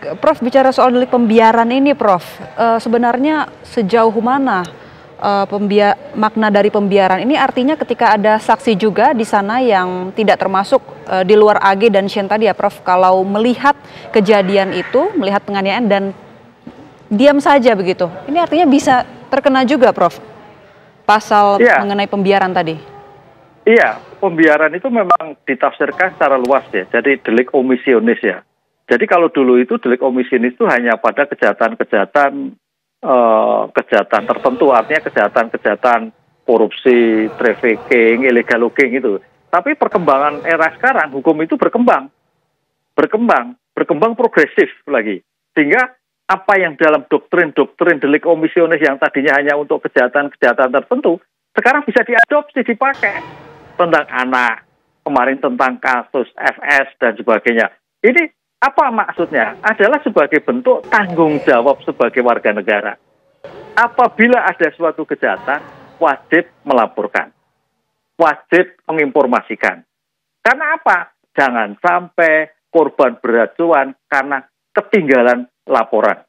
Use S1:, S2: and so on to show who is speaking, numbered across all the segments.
S1: Prof, bicara soal delik pembiaran ini, Prof, sebenarnya sejauh mana makna dari pembiaran ini? Artinya ketika ada saksi juga di sana yang tidak termasuk di luar AG dan Shane tadi ya, Prof, kalau melihat kejadian itu, melihat penganiayaan dan diam saja begitu, ini artinya bisa terkena juga, Prof, pasal mengenai pembiaran tadi.
S2: Iya, pembiaran itu memang ditafsirkan secara luas ya, jadi delik omisionis ya. Jadi kalau dulu itu delik omisionis itu hanya pada kejahatan-kejahatan tertentu, artinya kejahatan-kejahatan korupsi, trafficking, illegal logging itu. Tapi perkembangan era sekarang, hukum itu berkembang progresif lagi. Sehingga apa yang dalam doktrin delik omisionis yang tadinya hanya untuk kejahatan-kejahatan tertentu, sekarang bisa diadopsi, dipakai. Tentang anak, kemarin tentang kasus FS dan sebagainya. Ini apa maksudnya? Adalah sebagai bentuk tanggung jawab sebagai warga negara. Apabila ada suatu kejahatan, wajib melaporkan. Wajib menginformasikan. Karena apa? Jangan sampai korban beracuan karena ketinggalan laporan.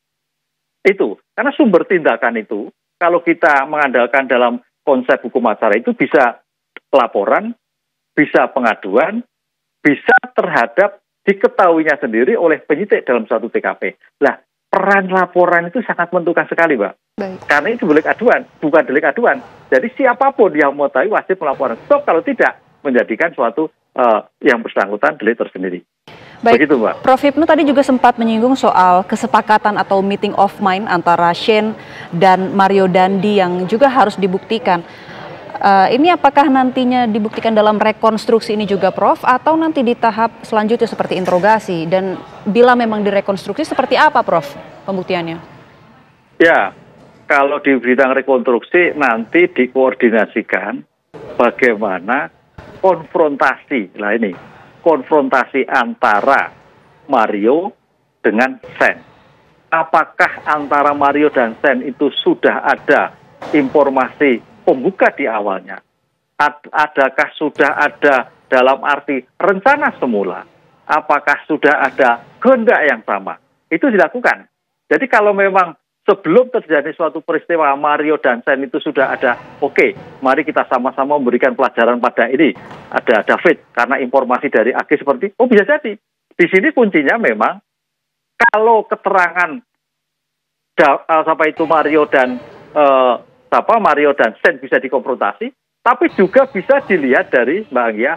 S2: Itu. Karena sumber tindakan itu, kalau kita mengandalkan dalam konsep hukum acara itu bisa laporan, bisa pengaduan, bisa terhadap diketahuinya sendiri oleh penyidik dalam suatu TKP. Nah, peran laporan itu sangat menentukan sekali, Mbak.
S1: Baik.
S2: Karena itu delik aduan, bukan delik aduan. Jadi siapapun yang mau tahu wajib melaporkan. Stop kalau tidak menjadikan suatu yang bersangkutan delik tersendiri.
S1: Baik,
S2: begitu, Mbak.
S1: Prof Hipnu tadi juga sempat menyinggung soal kesepakatan atau meeting of mind antara Shane dan Mario Dandi yang juga harus dibuktikan. Ini apakah nantinya dibuktikan dalam rekonstruksi ini juga, Prof, atau nanti di tahap selanjutnya seperti interogasi? Dan bila memang direkonstruksi, seperti apa, Prof, pembuktiannya?
S2: Ya, kalau di bidang rekonstruksi nanti dikoordinasikan bagaimana konfrontasi. Nah ini, konfrontasi antara Mario dengan Shane. Apakah antara Mario dan Shane itu sudah ada informasi pembuka di awalnya? Adakah sudah ada dalam arti rencana semula? Apakah sudah ada kehendak yang sama? Itu dilakukan. Jadi kalau memang sebelum terjadi suatu peristiwa Mario dan Shane itu sudah ada, oke, mari kita sama-sama memberikan pelajaran pada ini. Ada David, karena informasi dari AG seperti, bisa jadi. Di sini kuncinya memang, kalau keterangan Mario dan Shane bisa dikonfrontasi, tapi juga bisa dilihat dari Mbak Anggia,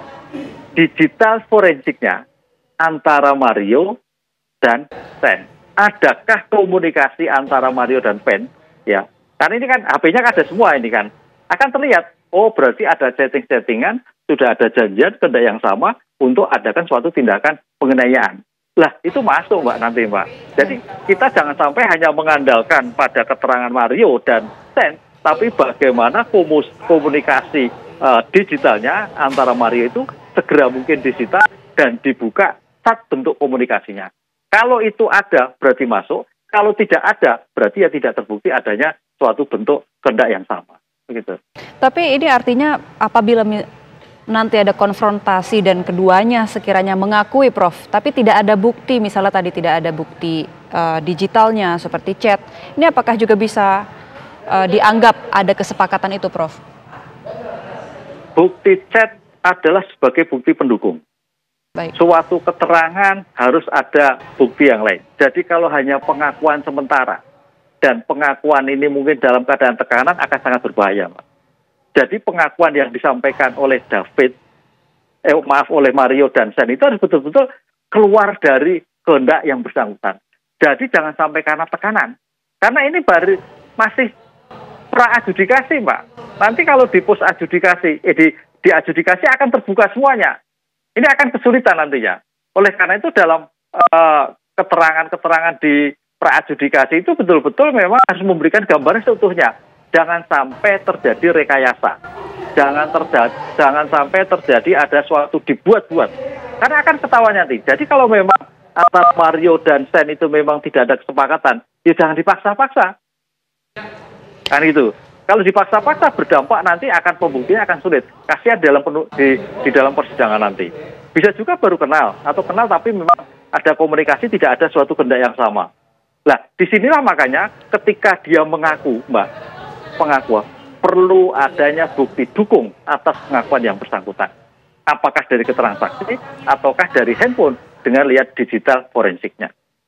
S2: digital forensiknya antara Mario dan Shane. Adakah komunikasi antara Mario dan Shane? Ya, karena ini kan HP-nya ada semua ini kan. Akan terlihat, berarti ada chatting-chattingan, sudah ada janjian kehendak yang sama untuk adakan suatu tindakan penganiayaan. Lah, itu masuk, Mbak, nanti, Mbak. Jadi, kita jangan sampai hanya mengandalkan pada keterangan Mario dan Shane, tapi bagaimana komunikasi digitalnya antara Mario itu segera mungkin disita dan dibuka saat bentuk komunikasinya. Kalau itu ada, berarti masuk. Kalau tidak ada, berarti ya tidak terbukti adanya suatu bentuk kehendak yang sama. Begitu. Tapi
S1: ini artinya apabila nanti ada konfrontasi dan keduanya sekiranya mengakui, Prof, tapi tidak ada bukti, misalnya tadi tidak ada bukti digitalnya seperti chat, ini apakah juga bisa dianggap ada kesepakatan itu, Prof?
S2: Bukti chat adalah sebagai bukti pendukung.
S1: Baik.
S2: Suatu keterangan harus ada bukti yang lain. Jadi kalau hanya pengakuan sementara, dan pengakuan ini mungkin dalam keadaan tekanan akan sangat berbahaya, Pak. Jadi pengakuan yang disampaikan oleh oleh Mario dan Shane itu harus betul-betul keluar dari kehendak yang bersangkutan. Jadi jangan sampai karena tekanan. Karena ini baru masih pra-adjudikasi, Mbak. Nanti kalau di pos adjudikasi, di adjudikasi akan terbuka semuanya. Ini akan kesulitan nantinya. Oleh karena itu dalam keterangan-keterangan di pra-adjudikasi itu betul-betul memang harus memberikan gambaran seutuhnya. Jangan sampai terjadi rekayasa. Jangan sampai terjadi ada suatu dibuat-buat. Karena akan ketahuan nanti. Jadi kalau memang antara Mario dan Shane itu memang tidak ada kesepakatan, ya jangan dipaksa-paksa. Kan itu. Kalau dipaksa-paksa berdampak nanti akan pembuktian akan sulit. Kasihan di dalam persidangan nanti. Bisa juga baru kenal atau kenal tapi memang ada komunikasi, tidak ada suatu kehendak yang sama. Nah, disinilah makanya ketika dia mengaku, Mbak, pengakuan, perlu adanya bukti dukung atas pengakuan yang bersangkutan. Apakah dari keterangan saksi, ataukah dari handphone dengan lihat digital forensiknya.